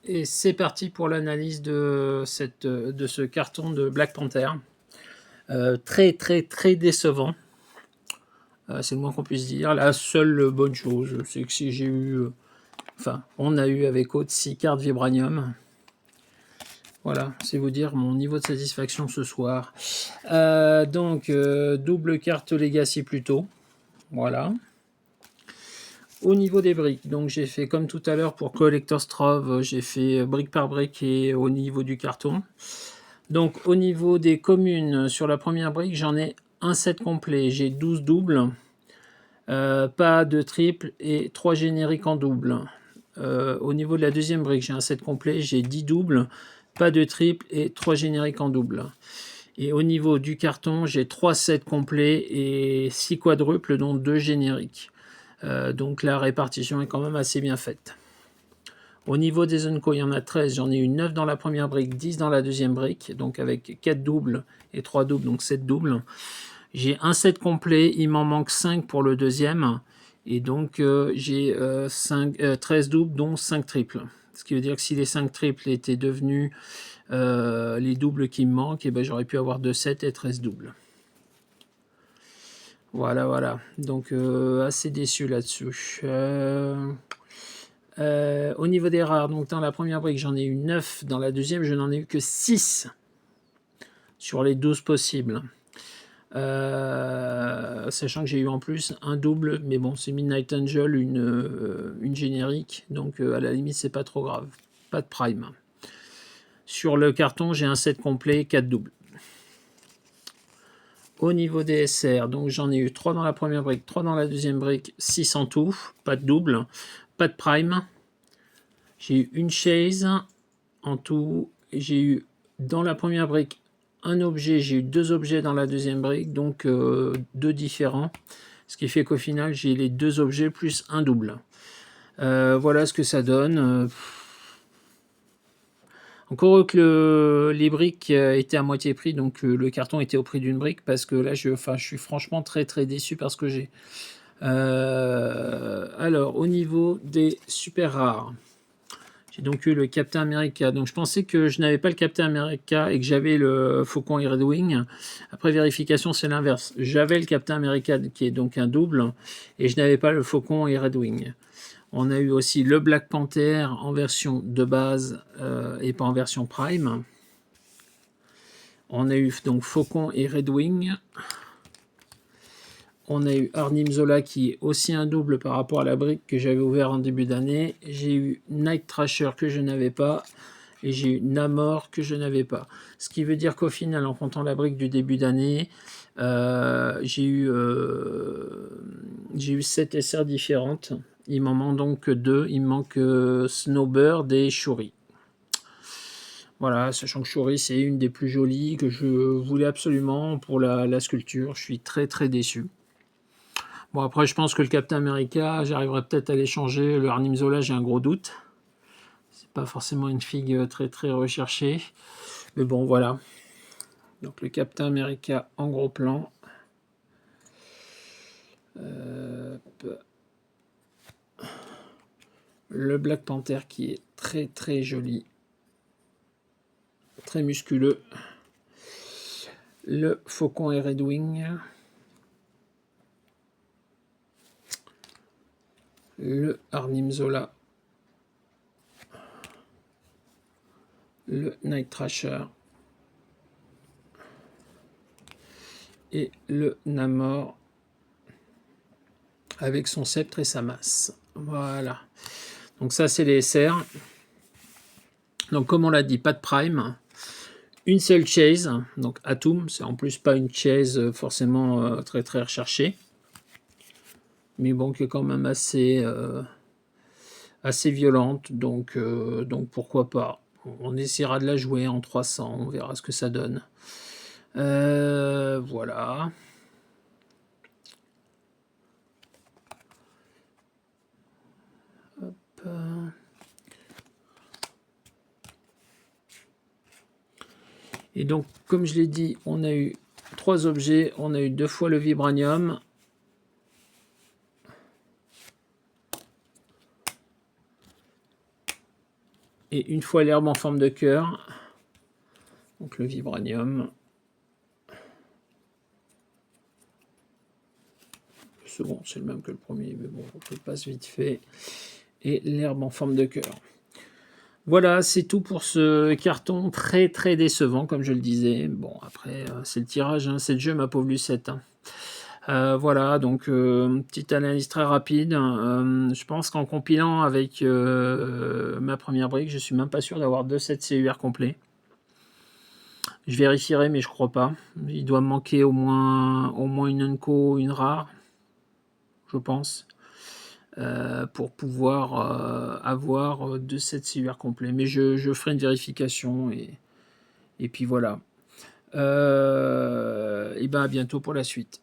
Et c'est parti pour l'analyse de ce carton de Black Panther. Très, très, très décevant. C'est le moins qu'on puisse dire. La seule bonne chose, c'est que si j'ai eu... on a eu avec Haute 6 cartes Vibranium. Voilà, c'est vous dire mon niveau de satisfaction ce soir. Double carte Legacy plutôt. Voilà. Au niveau des briques, donc j'ai fait comme tout à l'heure pour Collector's Trove, j'ai fait brique par brique et au niveau du carton. Donc au niveau des communes, sur la première brique, j'en ai un set complet. J'ai 12 doubles, pas de triple et 3 génériques en double. Au niveau de la deuxième brique, j'ai un set complet, j'ai 10 doubles, pas de triple et 3 génériques en double. Et au niveau du carton, j'ai 3 sets complets et 6 quadruples, dont 2 génériques. Donc la répartition est quand même assez bien faite. Au niveau des Unco, il y en a 13. J'en ai eu 9 dans la première brique, 10 dans la deuxième brique. Donc avec 4 doubles et 3 doubles, donc 7 doubles. J'ai un set complet, il m'en manque 5 pour le deuxième. Et donc j'ai 13 doubles, dont 5 triples. Ce qui veut dire que si les 5 triples étaient devenus les doubles qui me manquent, ben, j'aurais pu avoir 2 sets et 13 doubles. Voilà, voilà. Donc assez déçu là-dessus. Au niveau des rares, donc dans la première brique, j'en ai eu 9. Dans la deuxième, je n'en ai eu que 6 sur les 12 possibles. Sachant que j'ai eu en plus un double, mais bon, c'est Midnight Angel, une générique, donc à la limite, c'est pas trop grave. Pas de prime. Sur le carton, j'ai un set complet, 4 doubles. Au niveau des SR, donc j'en ai eu 3 dans la première brique, 3 dans la deuxième brique, 6 en tout, pas de double, pas de prime. J'ai eu une chaise en tout, j'ai eu dans la première brique un objet, j'ai eu 2 objets dans la deuxième brique, donc 2 différents, ce qui fait qu'au final j'ai les 2 objets plus un double. Voilà ce que ça donne. Encore que les briques étaient à moitié prix, donc le carton était au prix d'une brique, parce que là, je suis franchement très très déçu par ce que j'ai. Alors, au niveau des super rares, j'ai donc eu le Captain America. Donc, je pensais que je n'avais pas le Captain America et que j'avais le Faucon et Red Wing. Après vérification, c'est l'inverse. J'avais le Captain America qui est donc un double et je n'avais pas le Faucon et Red Wing. On a eu aussi le Black Panther en version de base et pas en version Prime. On a eu donc Faucon et Red Wing. On a eu Arnim Zola qui est aussi un double par rapport à la brique que j'avais ouvert en début d'année. J'ai eu Night Thrasher que je n'avais pas. Et j'ai eu Namor que je n'avais pas. Ce qui veut dire qu'au final, en comptant la brique du début d'année, j'ai eu 7 SR différentes. Il m'en manque donc 2. Il me manque Snowbird et Shuri. Voilà, sachant que Shuri, c'est une des plus jolies que je voulais absolument pour la sculpture. Je suis très très déçu. Bon, après, je pense que le Captain America, j'arriverai peut-être à l'échanger. Le Arnim Zola, j'ai un gros doute. C'est pas forcément une figue très très recherchée. Mais bon, voilà. Donc le Captain America en gros plan. Le Black Panther qui est très très joli. Très musculeux. Le Faucon et Red Wing. Le Arnim Zola. Le Night Thrasher. Et le Namor avec son sceptre et sa masse. Voilà. Donc ça, c'est les SR. Donc comme on l'a dit, pas de prime. Une seule chase, donc Atum. C'est en plus pas une chase forcément très très recherchée. Mais bon, qui est quand même assez violente. Donc pourquoi pas. On essaiera de la jouer en 300. On verra ce que ça donne. Voilà. Hop. Et donc, comme je l'ai dit, on a eu 3 objets. On a eu 2 fois le vibranium. Et une fois l'herbe en forme de cœur, donc le vibranium, le second c'est le même que le premier, mais bon, on le passe vite fait, et l'herbe en forme de cœur. Voilà, c'est tout pour ce carton très très décevant, comme je le disais. Bon, après, c'est le tirage, hein, c'est le jeu, ma pauvre Lucette. Hein. Voilà, donc petite analyse très rapide. Je pense qu'en compilant avec ma première brique, je suis même pas sûr d'avoir 2 sets CUR complets. Je vérifierai, mais je crois pas. Il doit me manquer au moins une Unco, une rare, je pense, pour pouvoir avoir 2 sets CUR complets. Mais je ferai une vérification et puis voilà. Et ben à bientôt pour la suite.